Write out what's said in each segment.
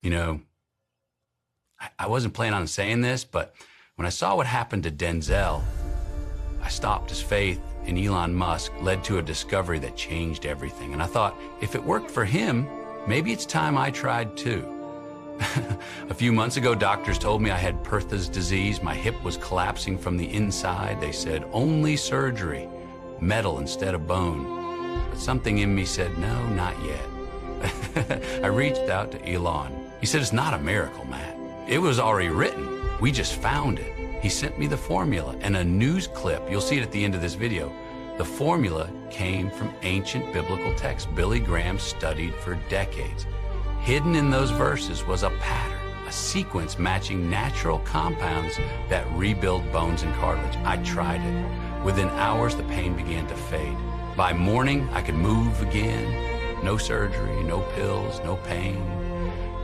You know, I wasn't planning on saying this, but when I saw what happened to Denzel, I stopped. His faith in Elon Musk led to a discovery that changed everything. And I thought, if it worked for him, maybe it's time I tried too. A few months ago, doctors told me I had Perthes disease. My hip was collapsing from the inside. They said, only surgery, metal instead of bone. But something in me said, no, not yet. I reached out to Elon. He said, it's not a miracle, Matt. It was already written. We just found it. He sent me the formula and a news clip. You'll see it at the end of this video. The formula came from ancient biblical texts Billy Graham studied for decades. Hidden in those verses was a pattern, a sequence matching natural compounds that rebuild bones and cartilage. I tried it. Within hours, the pain began to fade. By morning, I could move again. No surgery, no pills, no pain.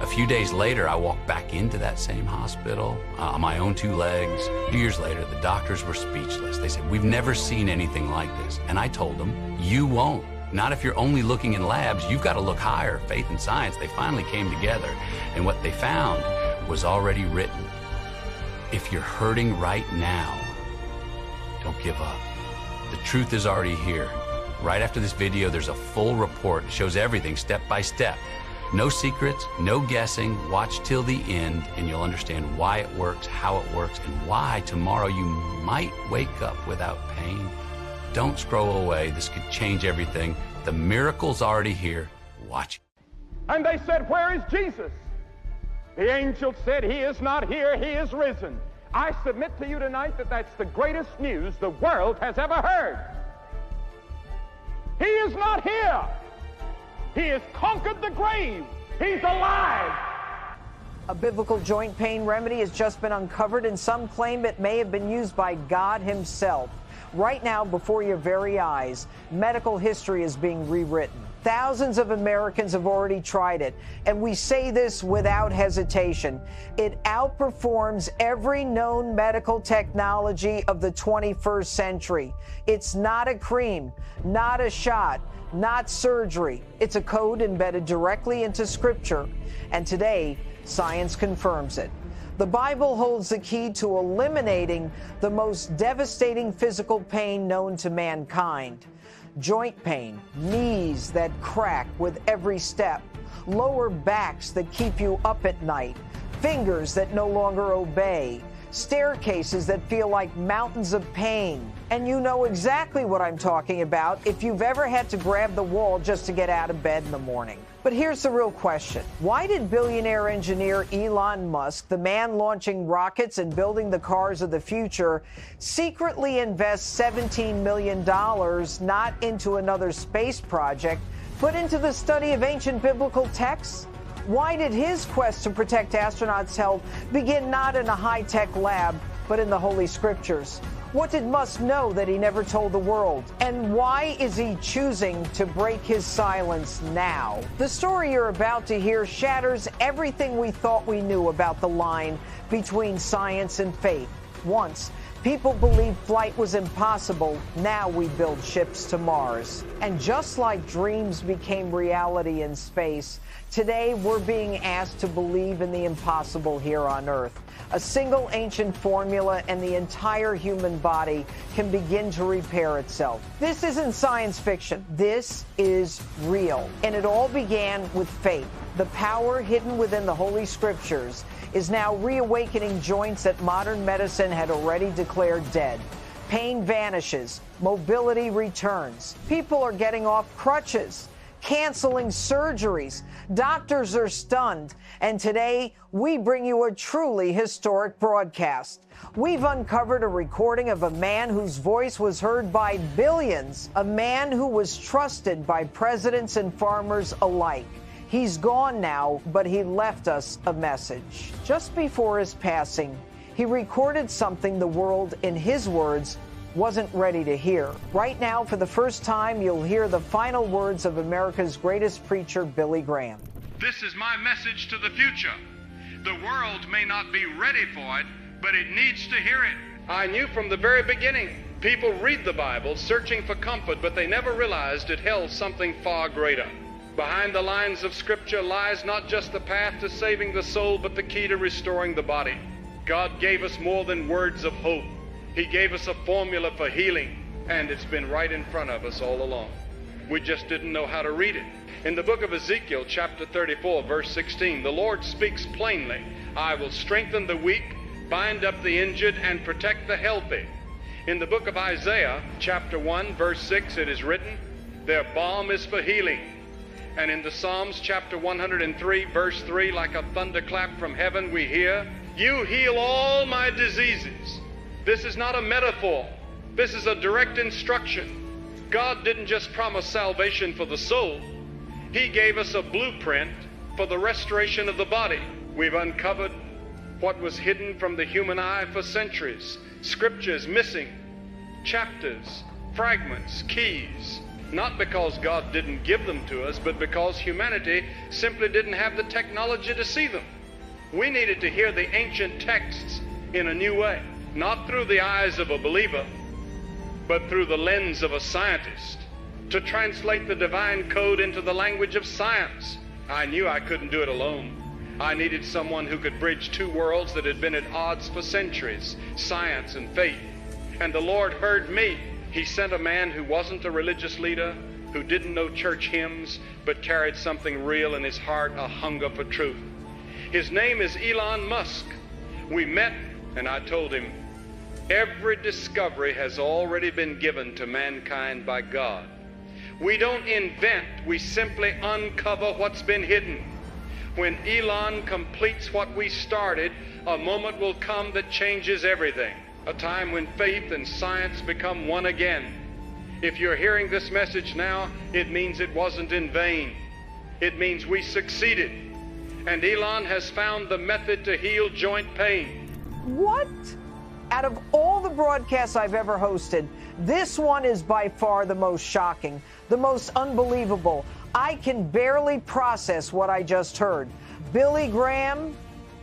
A few days later, I walked back into that same hospital on my own two legs. A few years later, the doctors were speechless. They said, we've never seen anything like this. And I told them, you won't. Not if you're only looking in labs. You've got to look higher. Faith and science, they finally came together. And what they found was already written. If you're hurting right now, don't give up. The truth is already here. Right after this video, there's a full report. It shows everything step by step. No secrets, no guessing. Watch till the end and you'll understand why it works, how it works, and why tomorrow you might wake up without pain. Don't scroll away. This could change everything. The miracle's already here. Watch. And they said, where is Jesus? The angel said, he is not here, he is risen. I submit to you tonight that that's the greatest news the world has ever heard. He is not here. He has conquered the grave. He's alive. A biblical joint pain remedy has just been uncovered, and some claim it may have been used by God himself. Right now, before your very eyes, medical history is being rewritten. Thousands of Americans have already tried it, and we say this without hesitation. It outperforms every known medical technology of the 21st century. It's not a cream, not a shot, not surgery. It's a code embedded directly into Scripture, and today, science confirms it. The Bible holds the key to eliminating the most devastating physical pain known to mankind. Joint pain, knees that crack with every step, lower backs that keep you up at night, fingers that no longer obey, staircases that feel like mountains of pain. And you know exactly what I'm talking about if you've ever had to grab the wall just to get out of bed in the morning. But here's the real question. Why did billionaire engineer Elon Musk, the man launching rockets and building the cars of the future, secretly invest $17 million not into another space project, but into the study of ancient biblical texts? Why did his quest to protect astronauts' health begin not in a high-tech lab, but in the Holy Scriptures? What did Musk know that he never told the world? And why is he choosing to break his silence now? The story you're about to hear shatters everything we thought we knew about the line between science and faith. Once, people believed flight was impossible. Now we build ships to Mars. And just like dreams became reality in space, today we're being asked to believe in the impossible here on Earth. A single ancient formula and the entire human body can begin to repair itself. This isn't science fiction. This is real. And it all began with faith. The power hidden within the Holy Scriptures is now reawakening joints that modern medicine had already declared dead. Pain vanishes. Mobility returns. People are getting off crutches, canceling surgeries. Doctors are stunned. And today, we bring you a truly historic broadcast. We've uncovered a recording of a man whose voice was heard by billions, a man who was trusted by presidents and farmers alike. He's gone now, but he left us a message. Just before his passing, he recorded something the world, in his words, wasn't ready to hear. Right now, for the first time, you'll hear the final words of America's greatest preacher, Billy Graham. This is my message to the future. The world may not be ready for it, but it needs to hear it. I knew from the very beginning, people read the Bible searching for comfort, but they never realized it held something far greater. Behind the lines of Scripture lies not just the path to saving the soul, but the key to restoring the body. God gave us more than words of hope. He gave us a formula for healing, and it's been right in front of us all along. We just didn't know how to read it. In the book of Ezekiel, chapter 34, verse 16, the Lord speaks plainly, I will strengthen the weak, bind up the injured, and protect the healthy. In the book of Isaiah, chapter 1, verse 6, it is written, their balm is for healing. And in the Psalms, chapter 103, verse 3, like a thunderclap from heaven, we hear, you heal all my diseases. This is not a metaphor. This is a direct instruction. God didn't just promise salvation for the soul. He gave us a blueprint for the restoration of the body. We've uncovered what was hidden from the human eye for centuries. Scriptures missing, chapters, fragments, keys. Not because God didn't give them to us, but because humanity simply didn't have the technology to see them. We needed to hear the ancient texts in a new way, not through the eyes of a believer, but through the lens of a scientist, to translate the divine code into the language of science. I knew I couldn't do it alone. I needed someone who could bridge two worlds that had been at odds for centuries, science and faith. And the Lord heard me. He sent a man who wasn't a religious leader, who didn't know church hymns, but carried something real in his heart, a hunger for truth. His name is Elon Musk. We met, and I told him, every discovery has already been given to mankind by God. We don't invent, we simply uncover what's been hidden. When Elon completes what we started, a moment will come that changes everything. A time when faith and science become one again. If you're hearing this message now, it means it wasn't in vain. It means we succeeded. And Elon has found the method to heal joint pain. What? Out of all the broadcasts I've ever hosted, this one is by far the most shocking, the most unbelievable. I can barely process what I just heard. Billy Graham,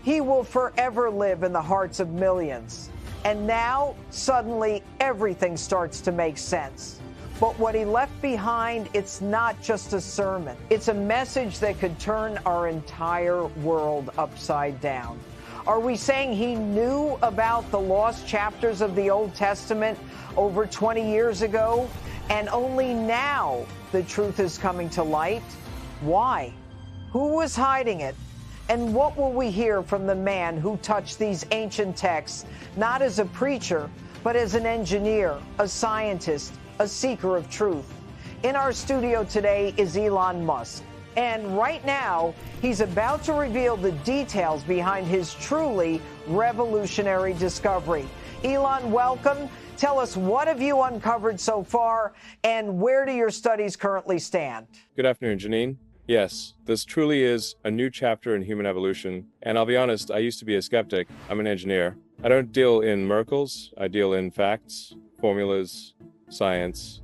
he will forever live in the hearts of millions. And now, suddenly, everything starts to make sense. But what he left behind, it's not just a sermon. It's a message that could turn our entire world upside down. Are we saying he knew about the lost chapters of the Old Testament over 20 years ago, and only now the truth is coming to light? Why? Who was hiding it? And what will we hear from the man who touched these ancient texts, not as a preacher, but as an engineer, a scientist, a seeker of truth? In our studio today is Elon Musk. And right now, he's about to reveal the details behind his truly revolutionary discovery. Elon, welcome. Tell us, what have you uncovered so far, and where do your studies currently stand? Good afternoon, Janine. Yes, this truly is a new chapter in human evolution. And I'll be honest, I used to be a skeptic. I'm an engineer. I don't deal in miracles. I deal in facts, formulas, science.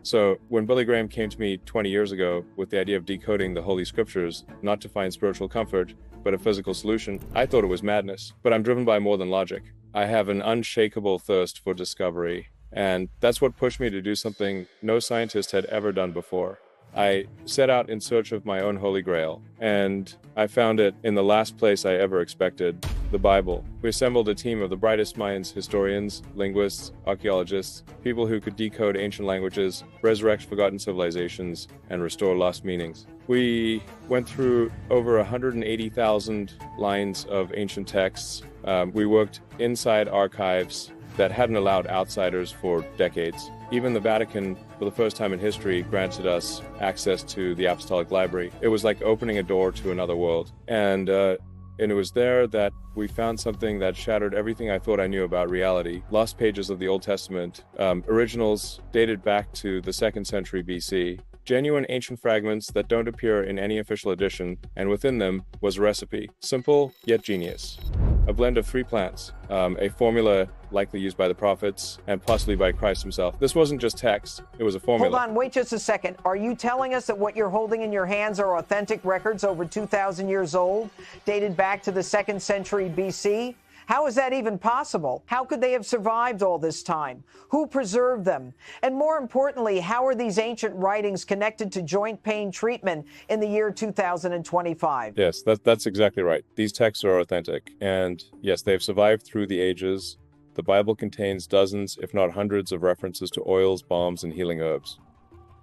So when Billy Graham came to me 20 years ago with the idea of decoding the Holy Scriptures, not to find spiritual comfort, but a physical solution, I thought it was madness. But I'm driven by more than logic. I have an unshakable thirst for discovery. And that's what pushed me to do something no scientist had ever done before. I set out in search of my own Holy Grail, and I found it in the last place I ever expected, the Bible. We assembled a team of the brightest minds, historians, linguists, archaeologists, people who could decode ancient languages, resurrect forgotten civilizations, and restore lost meanings. We went through over 180,000 lines of ancient texts. We worked inside archives that hadn't allowed outsiders for decades. Even the Vatican, for the first time in history, granted us access to the Apostolic Library. It was like opening a door to another world. And it was there that we found something that shattered everything I thought I knew about reality. Lost pages of the Old Testament, originals dated back to the 2nd century BC. Genuine ancient fragments that don't appear in any official edition, and within them was a recipe. Simple, yet genius. A blend of 3 plants, a formula likely used by the prophets and possibly by Christ himself. This wasn't just text, it was a formula. Hold on, wait just a second. Are you telling us that what you're holding in your hands are authentic records over 2,000 years old, dated back to the 2nd century BC? How is that even possible? How could they have survived all this time? Who preserved them? And more importantly, how are these ancient writings connected to joint pain treatment in the year 2025? Yes, that's exactly right. These texts are authentic. And yes, they've survived through the ages. The Bible contains dozens, if not hundreds, of references to oils, balms, and healing herbs.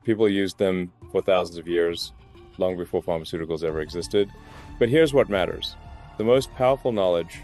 People used them for thousands of years, long before pharmaceuticals ever existed. But here's what matters. The most powerful knowledge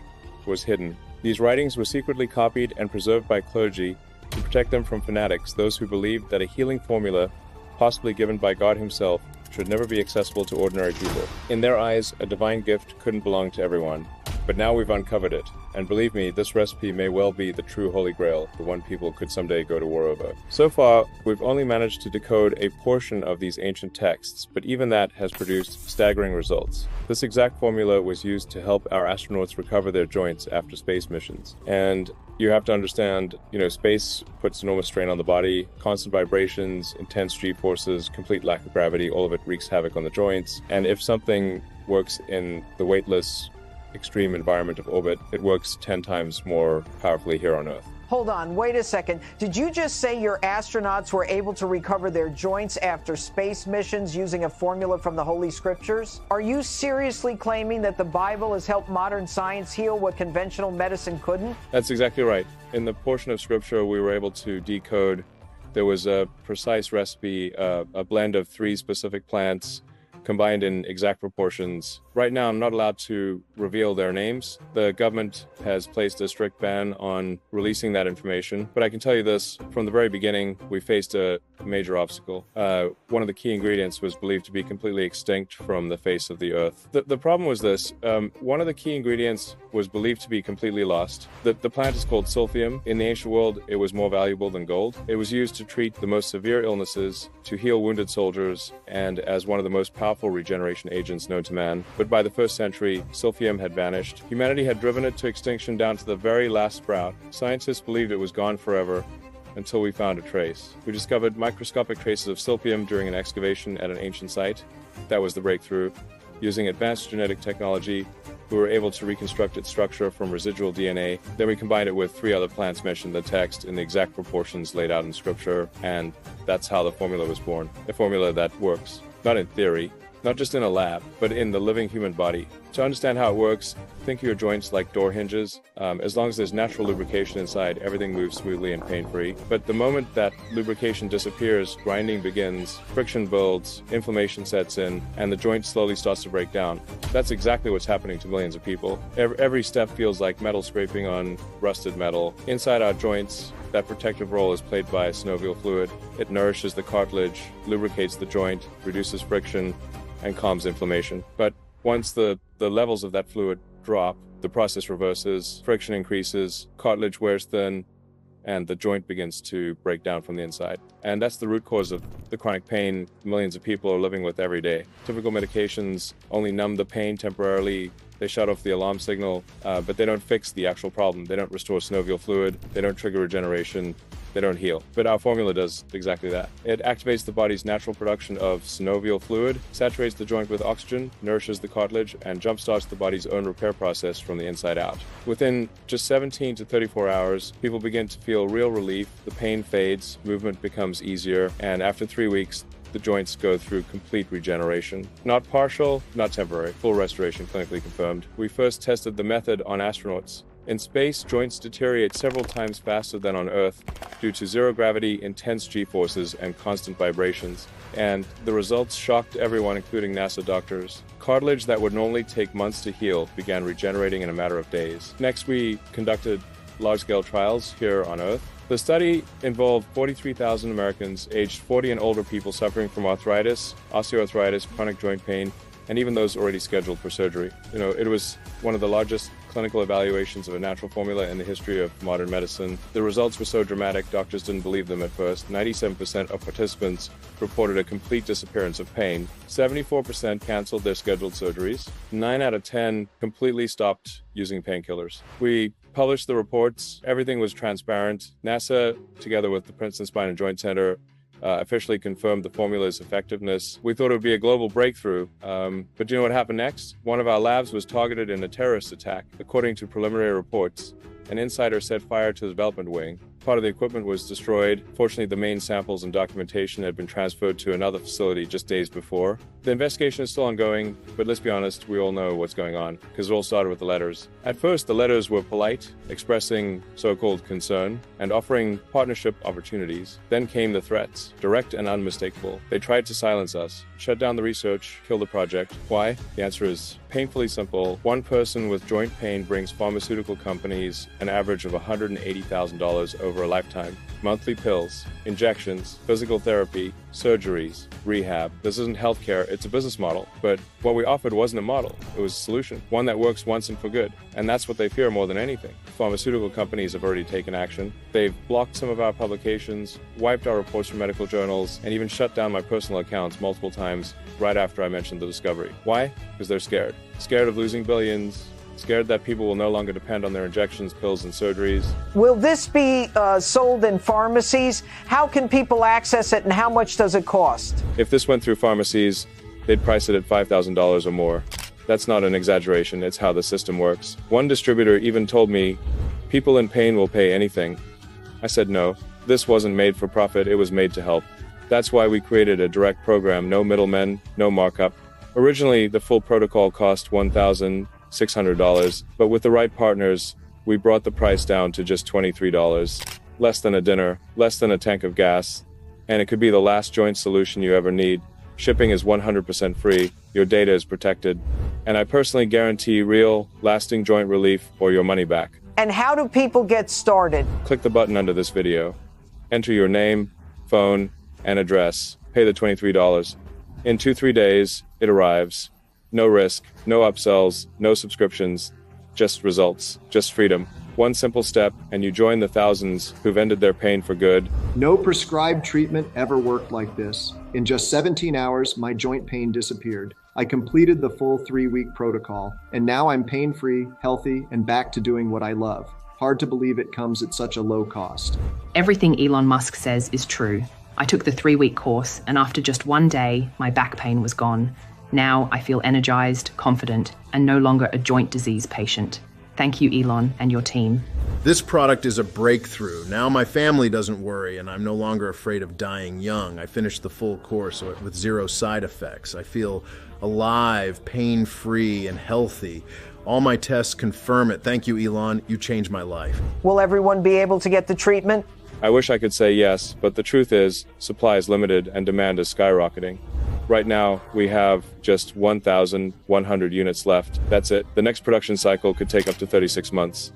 was hidden. These writings were secretly copied and preserved by clergy to protect them from fanatics, those who believed that a healing formula, possibly given by God himself, should never be accessible to ordinary people. In their eyes, a divine gift couldn't belong to everyone. But now we've uncovered it. And believe me, this recipe may well be the true Holy Grail, the one people could someday go to war over. So far, we've only managed to decode a portion of these ancient texts, but even that has produced staggering results. This exact formula was used to help our astronauts recover their joints after space missions. And you have to understand, space puts enormous strain on the body, constant vibrations, intense G-forces, complete lack of gravity, all of it wreaks havoc on the joints. And if something works in the weightless, extreme environment of orbit, it works 10 times more powerfully here on Earth. Hold on, wait a second. Did you just say your astronauts were able to recover their joints after space missions using a formula from the Holy Scriptures? Are you seriously claiming that the Bible has helped modern science heal what conventional medicine couldn't? That's exactly right. In the portion of Scripture we were able to decode, there was a precise recipe, a blend of 3 specific plants combined in exact proportions. Right now, I'm not allowed to reveal their names. The government has placed a strict ban on releasing that information. But I can tell you this, from the very beginning, we faced a major obstacle. One of the key ingredients was believed to be completely extinct from the face of the Earth. The problem was this. One of the key ingredients was believed to be completely lost. The plant is called silphium. In the ancient world, it was more valuable than gold. It was used to treat the most severe illnesses, to heal wounded soldiers, and as one of the most powerful regeneration agents known to man. But by the 1st century, silphium had vanished. Humanity had driven it to extinction down to the very last sprout. Scientists believed it was gone forever until we found a trace. We discovered microscopic traces of silphium during an excavation at an ancient site. That was the breakthrough. Using advanced genetic technology, we were able to reconstruct its structure from residual DNA. Then we combined it with 3 other plants mentioned in the text in the exact proportions laid out in Scripture, and that's how the formula was born. A formula that works, not in theory, not just in a lab, but in the living human body. To understand how it works, think of your joints like door hinges. As long as there's natural lubrication inside, everything moves smoothly and pain-free. But the moment that lubrication disappears, grinding begins, friction builds, inflammation sets in, and the joint slowly starts to break down. That's exactly what's happening to millions of people. Every step feels like metal scraping on rusted metal. Inside our joints, that protective role is played by synovial fluid. It nourishes the cartilage, lubricates the joint, reduces friction, and calms inflammation. But once the levels of that fluid drop, the process reverses, friction increases, cartilage wears thin, and the joint begins to break down from the inside. And that's the root cause of the chronic pain millions of people are living with every day. Typical medications only numb the pain temporarily. They shut off the alarm signal, but they don't fix the actual problem. They don't restore synovial fluid. They don't trigger regeneration. They don't heal. But our formula does exactly that. It activates the body's natural production of synovial fluid, saturates the joint with oxygen, nourishes the cartilage, and jumpstarts the body's own repair process from the inside out. Within just 17 to 34 hours, people begin to feel real relief. The pain fades, movement becomes easier, and after 3 weeks, the joints go through complete regeneration. Not partial, not temporary, full restoration clinically confirmed. We first tested the method on astronauts. In space, joints deteriorate several times faster than on Earth due to zero gravity, intense G-forces, and constant vibrations. And the results shocked everyone, including NASA doctors. Cartilage that would normally take months to heal began regenerating in a matter of days. Next, we conducted large-scale trials here on Earth. The study involved 43,000 Americans aged 40 and older people suffering from arthritis, osteoarthritis, chronic joint pain, and even those already scheduled for surgery. It was one of the largest clinical evaluations of a natural formula in the history of modern medicine. The results were so dramatic, doctors didn't believe them at first. 97% of participants reported a complete disappearance of pain. 74% canceled their scheduled surgeries. 9 out of 10 completely stopped using painkillers. We published the reports. Everything was transparent. NASA, together with the Princeton Spine and Joint Center, officially confirmed the formula's effectiveness. We thought it would be a global breakthrough. But do you know what happened next? One of our labs was targeted in a terrorist attack. According to preliminary reports, an insider set fire to the development wing. Part of the equipment was destroyed. Fortunately, the main samples and documentation had been transferred to another facility just days before. The investigation is still ongoing, but let's be honest, we all know what's going on, because it all started with the letters. At first, the letters were polite, expressing so-called concern and offering partnership opportunities. Then came the threats, direct and unmistakable. They tried to silence us, shut down the research, kill the project. Why? The answer is painfully simple. One person with joint pain brings pharmaceutical companies an average of $180,000 over a lifetime. Monthly pills, injections, physical therapy, surgeries, rehab. This isn't healthcare, it's a business model. But what we offered wasn't a model, it was a solution, one that works once and for good. And that's what they fear more than anything. Pharmaceutical companies have already taken action. They've blocked some of our publications, wiped our reports from medical journals, and even shut down my personal accounts multiple times right after I mentioned the discovery. Why? Because they're scared. Scared of losing billions, scared that people will no longer depend on their injections, pills, and surgeries. Will this be sold in pharmacies? How can people access it, and how much does it cost? If this went through pharmacies, they'd price it at $5,000 or more. That's not an exaggeration, it's how the system works. One distributor even told me, people in pain will pay anything. I said no, this wasn't made for profit, it was made to help. That's why we created a direct program, no middlemen, no markup. Originally, the full protocol cost $1,600, but with the right partners, we brought the price down to just $23. Less than a dinner, less than a tank of gas, and it could be the last joint solution you ever need. Shipping is 100% free, your data is protected, and I personally guarantee real, lasting joint relief or your money back. And how do people get started? Click the button under this video. Enter your name, phone, and address. Pay the $23. In 2-3 days, it arrives. No risk, no upsells, no subscriptions, just results, just freedom. One simple step, and you join the thousands who've ended their pain for good. No prescribed treatment ever worked like this. In just 17 hours, my joint pain disappeared. I completed the full 3-week protocol, and now I'm pain-free, healthy, and back to doing what I love. Hard to believe it comes at such a low cost. Everything Elon Musk says is true. I took the 3-week course, and after just one day, my back pain was gone. Now I feel energized, confident, and no longer a joint disease patient. Thank you, Elon, and your team. This product is a breakthrough. Now my family doesn't worry, and I'm no longer afraid of dying young. I finished the full course with 0 side effects. I feel alive, pain-free, and healthy. All my tests confirm it. Thank you, Elon. You changed my life. Will everyone be able to get the treatment? I wish I could say yes, but the truth is, supply is limited and demand is skyrocketing. Right now, we have just 1,100 units left. That's it. The next production cycle could take up to 36 months.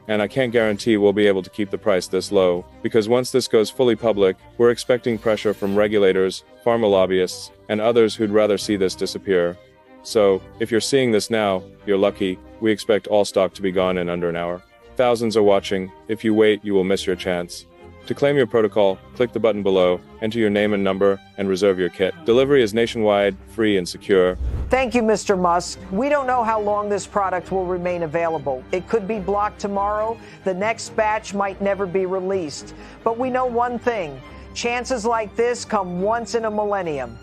And I can't guarantee we'll be able to keep the price this low, because once this goes fully public, we're expecting pressure from regulators, pharma lobbyists, and others who'd rather see this disappear. So, if you're seeing this now, you're lucky. We expect all stock to be gone in under an hour. Thousands are watching. If you wait, you will miss your chance. To claim your protocol, click the button below, enter your name and number, and reserve your kit. Delivery is nationwide, free, and secure. Thank you, Mr. Musk. We don't know how long this product will remain available. It could be blocked tomorrow. The next batch might never be released. But we know one thing. Chances like this come once in a millennium.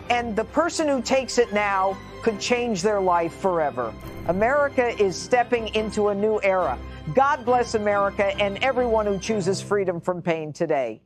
And the person who takes it now could change their life forever. America is stepping into a new era. God bless America and everyone who chooses freedom from pain today.